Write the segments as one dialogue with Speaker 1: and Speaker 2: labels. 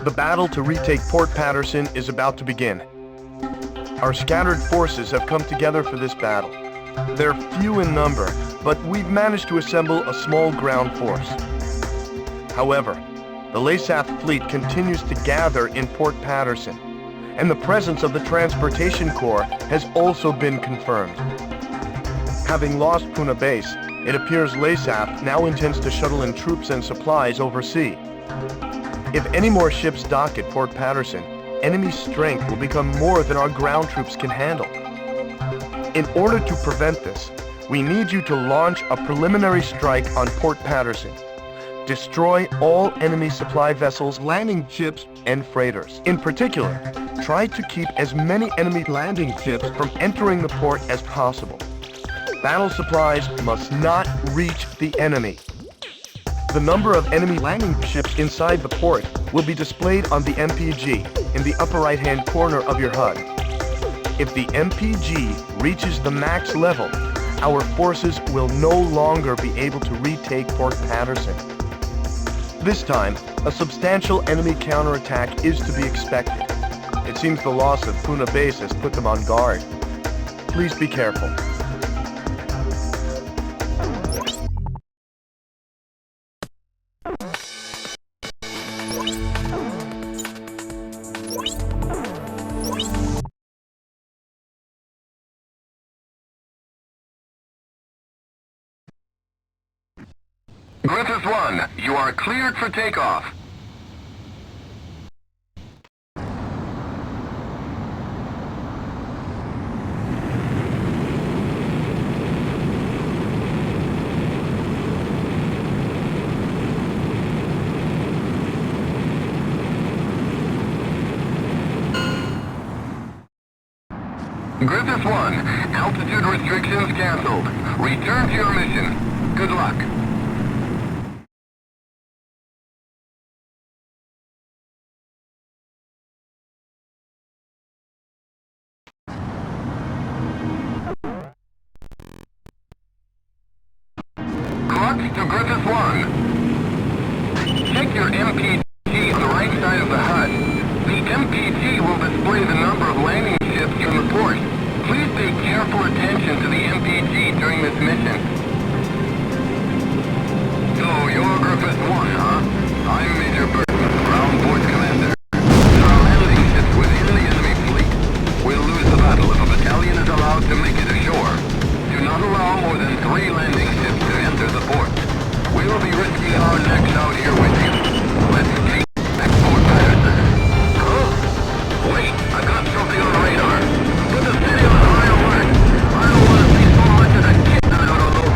Speaker 1: The battle to retake Port Paterson is about to begin. Our scattered forces have come together for this battle. They're few in number, but we've managed to assemble a small ground force. However, the LASAF fleet continues to gather in Port Paterson, and the presence of the Transportation Corps has also been confirmed. Having lost Puna Base, it appears LASAF now intends to shuttle in troops and supplies overseas. If any more ships dock at Port Paterson, enemy strength will become more than our ground troops can handle. In order to prevent this, we need you to launch a preliminary strike on Port Paterson. Destroy all enemy supply vessels, landing ships, and freighters. In particular, try to keep as many enemy landing ships from entering the port as possible. Battle supplies must not reach the enemy. The number of enemy landing ships inside the port will be displayed on the MPG in the upper right-hand corner of your HUD. If the MPG reaches the max level, our forces will no longer be able to retake Port Paterson. This time, a substantial enemy counterattack is to be expected. It seems the loss of Puna Base has put them on guard. Please be careful.
Speaker 2: Griffith 1, you are cleared for takeoff. Griffith 1, altitude restrictions canceled. Return to your mission. Good luck. To Griffith 1. Check your MPG on the right side of the HUD. The MPG will display the number of landing ships in the port. Please pay careful attention to the MPG during this mission. So, you're Griffith 1, huh? I'm Major Burton, ground port commander. There are landing ships within the enemy fleet. We'll lose the battle if a battalion is allowed to make it ashore. Do not allow more than 3 landing ships to enter the port. We'll be risking our necks out here with you. Let's take back Port Paterson. Huh? Wait, I've got something on radar. Put the city on high alert. I don't want to see so much as a kitten out on those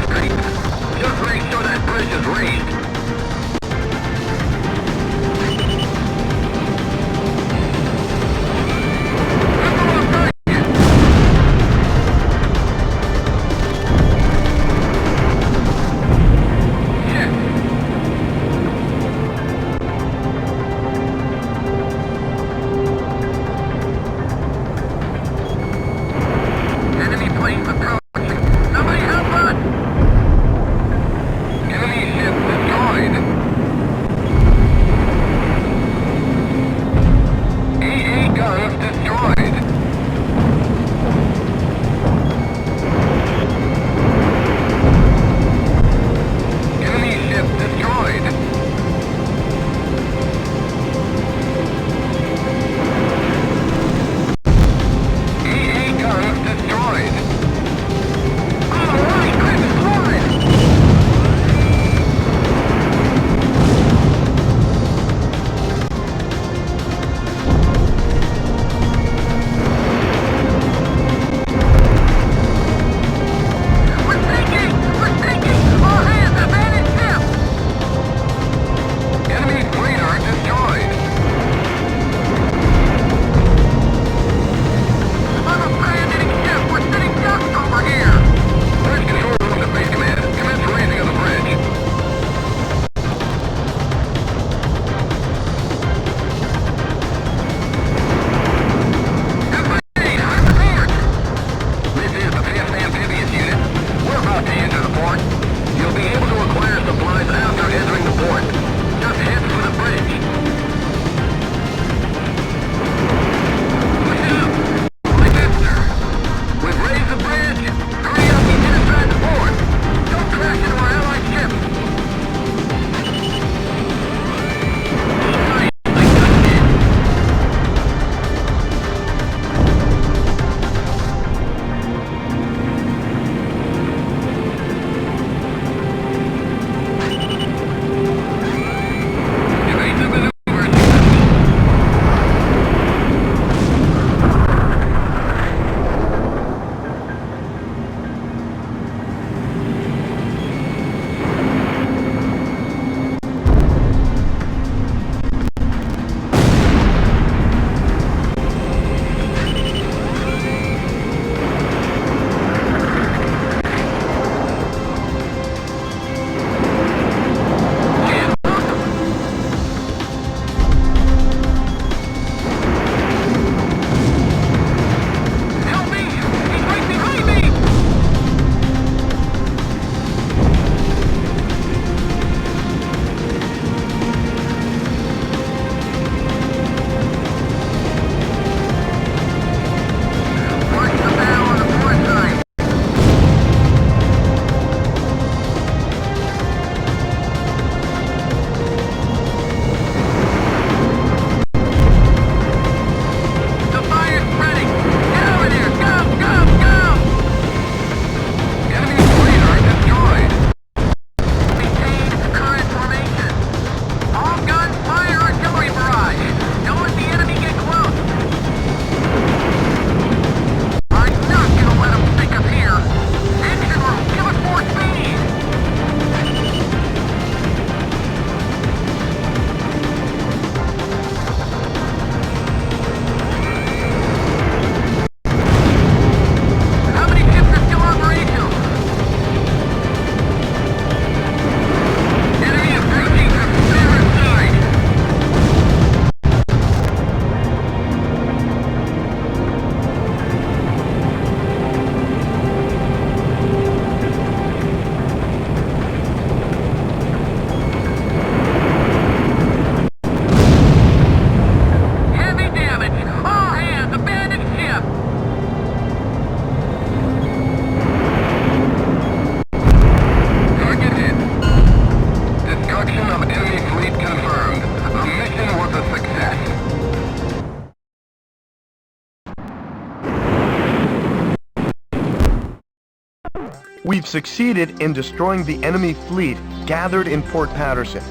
Speaker 1: We've succeeded in destroying the enemy fleet gathered in Port Paterson.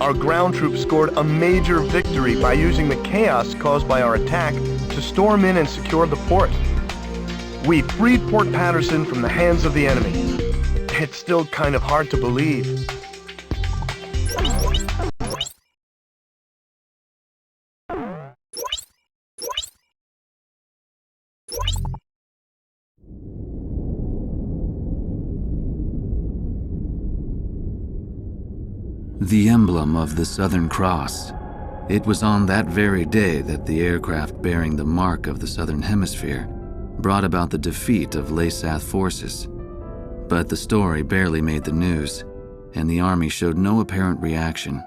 Speaker 1: Our ground troops scored a major victory by using the chaos caused by our attack to storm in and secure the port. We freed Port Paterson from the hands of the enemy. It's still kind of hard to believe.
Speaker 3: The emblem of the Southern Cross. It was on that very day that the aircraft bearing the mark of the Southern Hemisphere brought about the defeat of Laysath forces. But the story barely made the news, and the Army showed no apparent reaction.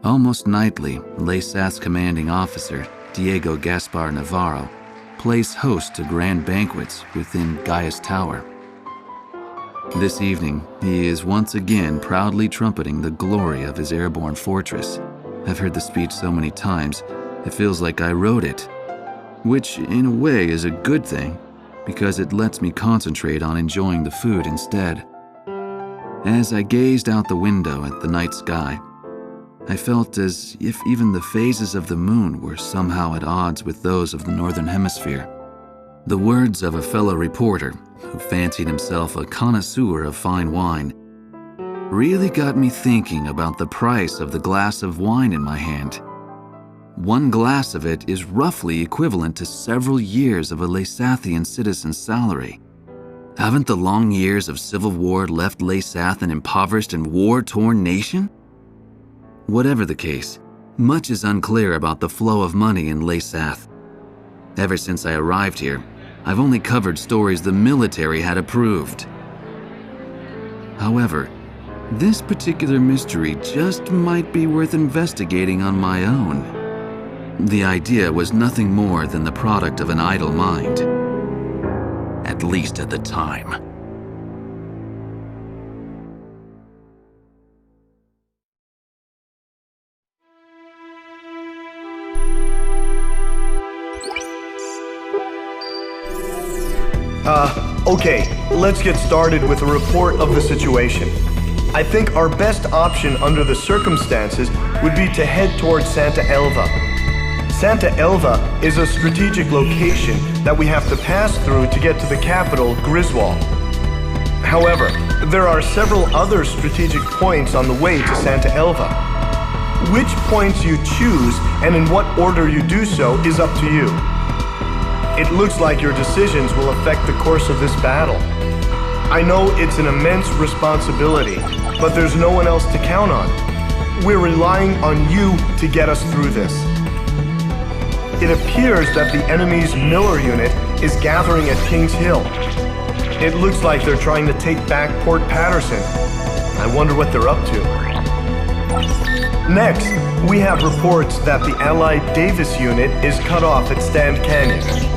Speaker 3: Almost nightly, Laysath's commanding officer, Diego Gaspar Navarro, plays host to grand banquets within Gaius Tower. This evening, he is once again proudly trumpeting the glory of his airborne fortress. I've heard the speech so many times, it feels like I wrote it. Which, in a way, is a good thing, because it lets me concentrate on enjoying the food instead. As I gazed out the window at the night sky, I felt as if even the phases of the moon were somehow at odds with those of the Northern Hemisphere. The words of a fellow reporter, who fancied himself a connoisseur of fine wine, really got me thinking about the price of the glass of wine in my hand. One glass of it is roughly equivalent to several years of a Laysathian citizen's salary. Haven't the long years of civil war left Laysath an impoverished and war-torn nation? Whatever the case, much is unclear about the flow of money in Laysath. Ever since I arrived here, I've only covered stories the military had approved. However, this particular mystery just might be worth investigating on my own. The idea was nothing more than the product of an idle mind, at least at the time.
Speaker 1: Okay, let's get started with a report of the situation. I think our best option under the circumstances would be to head towards Santa Elva. Santa Elva is a strategic location that we have to pass through to get to the capital, Griswold. However, there are several other strategic points on the way to Santa Elva. Which points you choose and in what order you do so is up to you. It looks like your decisions will affect the course of this battle. I know it's an immense responsibility, but there's no one else to count on. We're relying on you to get us through this. It appears that the enemy's Miller unit is gathering at Kings Hill. It looks like they're trying to take back Port Paterson. I wonder what they're up to. Next, we have reports that the Allied Davis unit is cut off at Stand Canyon.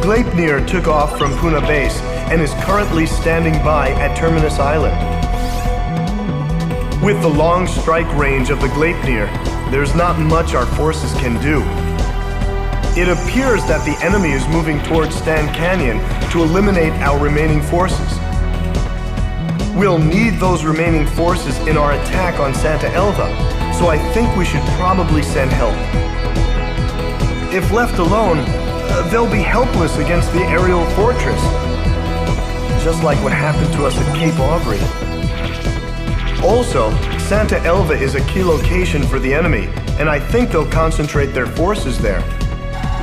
Speaker 1: Gleipnir took off from Puna Base and is currently standing by at Terminus Island. With the long strike range of the Gleipnir, there's not much our forces can do. It appears that the enemy is moving towards Stand Canyon to eliminate our remaining forces. We'll need those remaining forces in our attack on Santa Elva, so I think we should probably send help. If left alone, they'll be helpless against the aerial fortress, just like what happened to us at Cape Aubrey. Also, Santa Elva is a key location for the enemy, and I think they'll concentrate their forces there.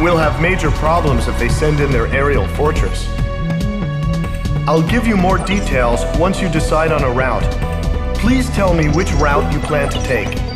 Speaker 1: We'll have major problems if they send in their aerial fortress. I'll give you more details once you decide on a route. Please tell me which route you plan to take.